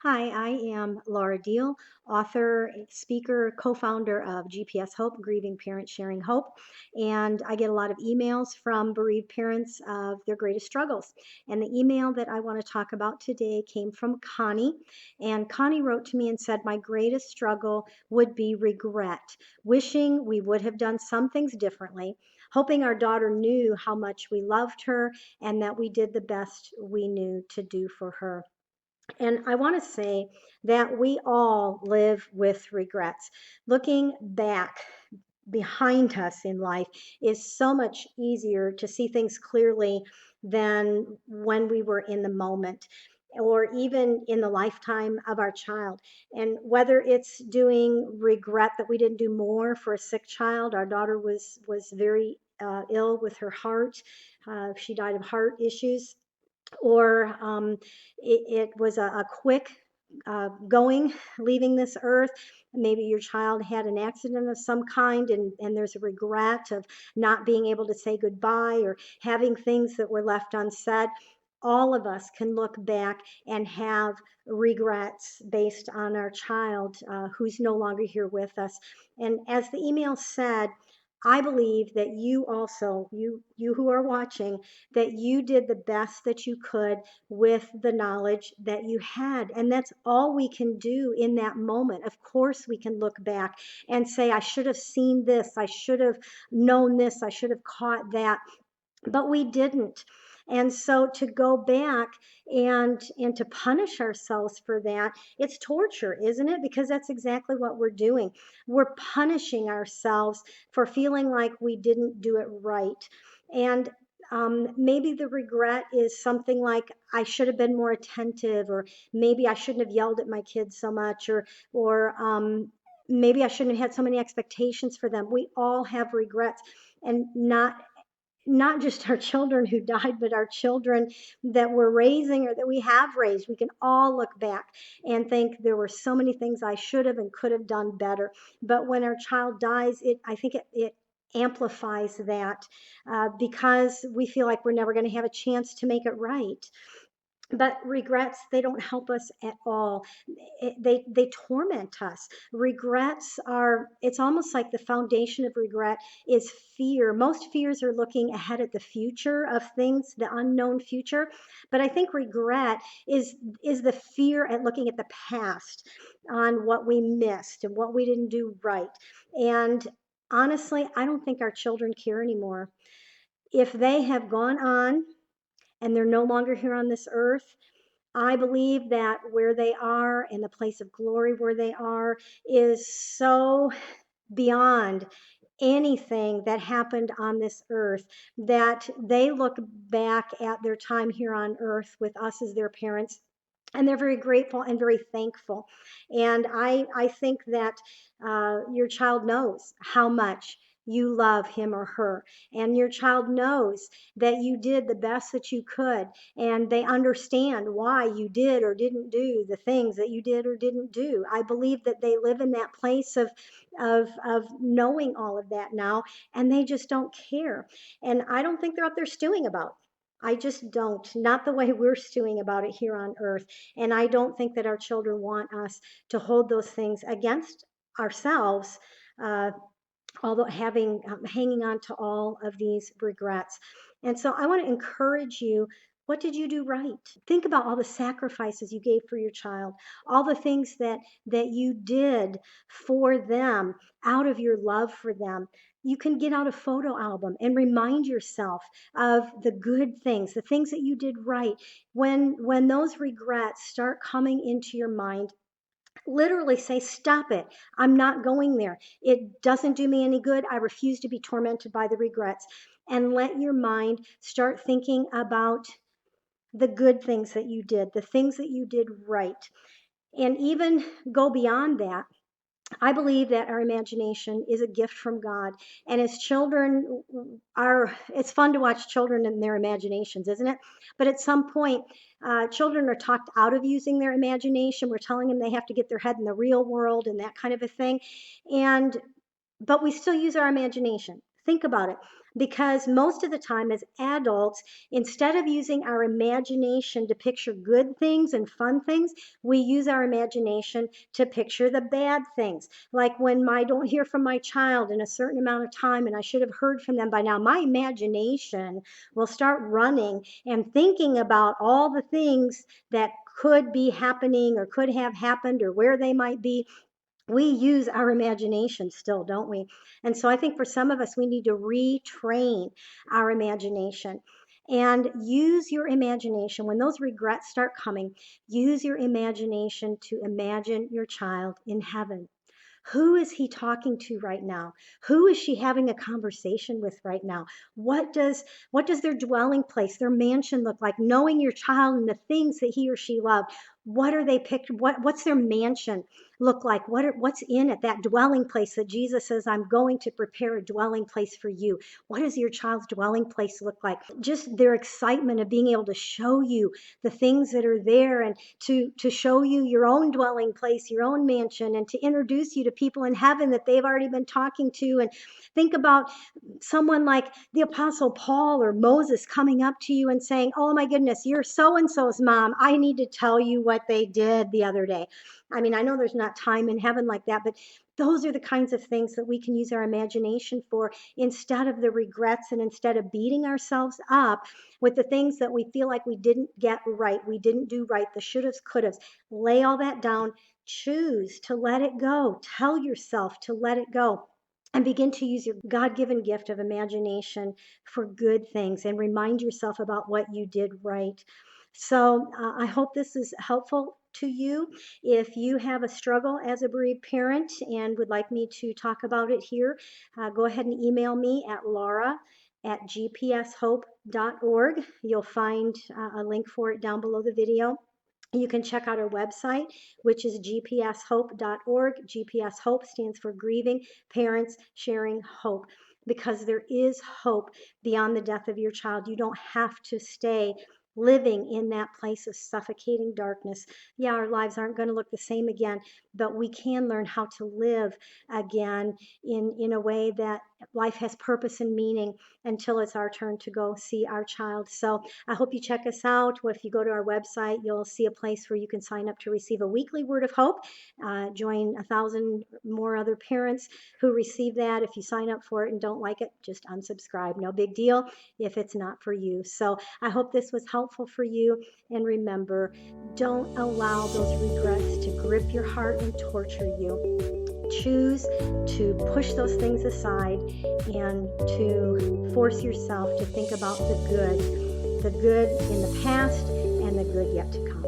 Hi, I am Laura Diehl, author, speaker, co-founder of GPS Hope, Grieving Parents Sharing Hope. And I get a lot of emails from bereaved parents of their greatest struggles. And the email that I want to talk about today came from Connie. And Connie wrote to me and said, my greatest struggle would be regret, wishing we would have done some things differently, hoping our daughter knew how much we loved her and that we did the best we knew to do for her. And I want to say that we all live with regrets. Looking back behind us in life is so much easier to see things clearly than when we were in the moment or even in the lifetime of our child. And whether it's doing regret that we didn't do more for a sick child, our daughter was very ill with her heart. She died of heart issues, or it was a quick going, leaving this earth. Maybe your child had an accident of some kind, and there's a regret of not being able to say goodbye or having things that were left unsaid. All of us can look back and have regrets based on our child who's no longer here with us. And as the email said, I believe that you also, you who are watching, that you did the best that you could with the knowledge that you had. And that's all we can do in that moment. Of course, we can look back and say, I should have seen this, I should have known this, I should have caught that, but we didn't. And so to go back and to punish ourselves for that, it's torture, isn't it? Because that's exactly what we're doing. We're punishing ourselves for feeling like we didn't do it right. And maybe the regret is something like, I should have been more attentive, or maybe I shouldn't have yelled at my kids so much, or maybe I shouldn't have had so many expectations for them. We all have regrets, and not just our children who died, but our children that we're raising or that we have raised. We can all look back and think there were so many things I should have and could have done better. But when our child dies, I think it amplifies that because we feel like we're never going to have a chance to make it right. But regrets, they don't help us at all. They torment us. Regrets are, it's almost like the foundation of regret is fear. Most fears are looking ahead at the future of things, the unknown future. But I think regret is the fear at looking at the past, on what we missed and what we didn't do right. And honestly, I don't think our children care anymore. If they have gone on and they're no longer here on this earth, I believe that where they are in the place of glory where they are is so beyond anything that happened on this earth, that they look back at their time here on earth with us as their parents, and they're very grateful and very thankful. And I think that your child knows how much you love him or her, and your child knows that you did the best that you could, and they understand why you did or didn't do the things that you did or didn't do. I believe that they live in that place of knowing all of that now, and they just don't care. And I don't think they're up there stewing about. I just don't. Not the way we're stewing about it here on earth. And I don't think that our children want us to hold those things against ourselves, uh, although having hanging on to all of these regrets. And so I want to encourage you. What did you do right? Think about all the sacrifices you gave for your child, all the things that you did for them out of your love for them. You can get out a photo album and remind yourself of the good things, the things that you did right. When those regrets start coming into your mind, literally say, stop it. I'm not going there. It doesn't do me any good. I refuse to be tormented by the regrets. And let your mind start thinking about the good things that you did, the things that you did right. And even go beyond that. I believe that our imagination is a gift from God. And as children it's fun to watch children and their imaginations, isn't it? But at some point, children are talked out of using their imagination. We're telling them they have to get their head in the real world and that kind of a thing. And but we still use our imagination. Think about it. Because most of the time, as adults, instead of using our imagination to picture good things and fun things, we use our imagination to picture the bad things. Like when I don't hear from my child in a certain amount of time and I should have heard from them by now, my imagination will start running and thinking about all the things that could be happening or could have happened or where they might be. We use our imagination still, don't we? And so I think for some of us, we need to retrain our imagination and use your imagination. When those regrets start coming, use your imagination to imagine your child in heaven. Who is he talking to right now? Who is she having a conversation with right now? What does their dwelling place, their mansion look like? Knowing your child and the things that he or she loved. What are they picked? What's their mansion look like? What's in it? That dwelling place that Jesus says, I'm going to prepare a dwelling place for you. What does your child's dwelling place look like? Just their excitement of being able to show you the things that are there and to show you your own dwelling place, your own mansion, and to introduce you to people in heaven that they've already been talking to. And think about someone like the Apostle Paul or Moses coming up to you and saying, oh my goodness, you're so and so's mom. I need to tell you what they did the other day. I mean, I know there's not time in heaven like that, but those are the kinds of things that we can use our imagination for instead of the regrets and instead of beating ourselves up with the things that we feel like we didn't get right, we didn't do right, the should haves, could haves. Lay all that down. Choose to let it go. Tell yourself to let it go and begin to use your God given gift of imagination for good things and remind yourself about what you did right. So I hope this is helpful to you. If you have a struggle as a bereaved parent and would like me to talk about it here, go ahead and email me at laura@gpshope.org. You'll find a link for it down below the video. You can check out our website, which is gpshope.org. GPS Hope stands for Grieving Parents Sharing Hope, because there is hope beyond the death of your child. You don't have to stay living in that place of suffocating darkness. Yeah, our lives aren't going to look the same again, but we can learn how to live again in a way that life has purpose and meaning until it's our turn to go see our child. So I hope you check us out. If you go to our website, you'll see a place where you can sign up to receive a weekly word of hope. Join 1,000 more other parents who receive that. If you sign up for it and don't like it, just unsubscribe. No big deal if it's not for you. So I hope this was helpful for you. And remember, don't allow those regrets to grip your heart and torture you. Choose to push those things aside and to force yourself to think about the good in the past and the good yet to come.